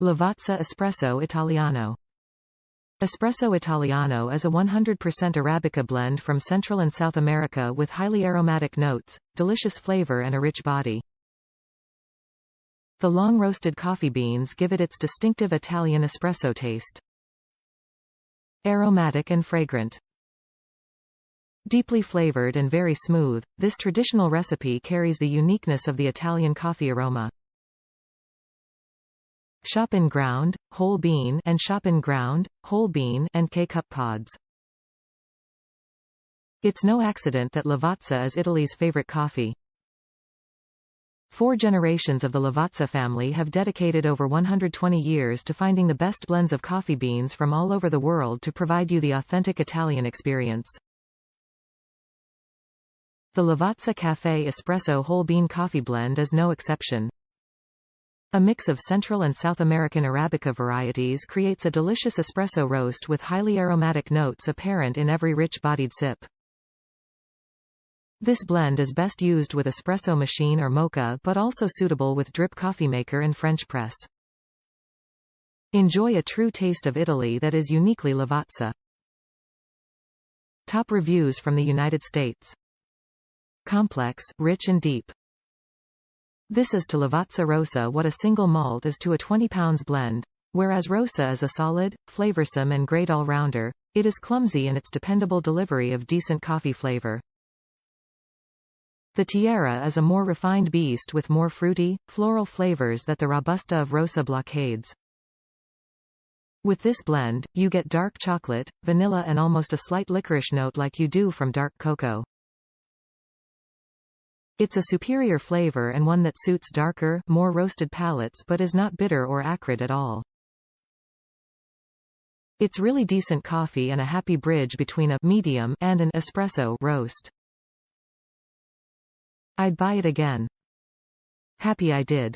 Lavazza Espresso Italiano. Espresso Italiano is a 100% Arabica blend from Central and South America with highly aromatic notes, delicious flavor and a rich body. The long-roasted coffee beans give it its distinctive Italian espresso taste. Aromatic and fragrant. Deeply flavored and very smooth, this traditional recipe carries the uniqueness of the Italian coffee aroma. Shop-in ground, whole bean and shop-in ground, whole bean and K-cup pods. It's no accident that Lavazza is Italy's favorite coffee. 4 generations of the Lavazza family have dedicated over 120 years to finding the best blends of coffee beans from all over the world to provide you the authentic Italian experience. The Lavazza Caffe Espresso Whole Bean Coffee Blend is no exception. A mix of Central and South American Arabica varieties creates a delicious espresso roast with highly aromatic notes apparent in every rich-bodied sip. This blend is best used with espresso machine or moka, but also suitable with drip coffee maker and French press. Enjoy a true taste of Italy that is uniquely Lavazza. Top reviews from the United States. Complex, rich and deep. This is to Lavazza Rossa what a single malt is to a 20 pounds blend. Whereas Rossa is a solid, flavorsome and great all-rounder, it is clumsy in its dependable delivery of decent coffee flavor. The Tierra is a more refined beast with more fruity, floral flavors that the Robusta of Rossa blockades. With this blend, you get dark chocolate, vanilla and almost a slight licorice note like you do from dark cocoa. It's a superior flavor and one that suits darker, more roasted palates but is not bitter or acrid at all. It's really decent coffee and a happy bridge between a medium and an espresso roast. I'd buy it again. Happy I did.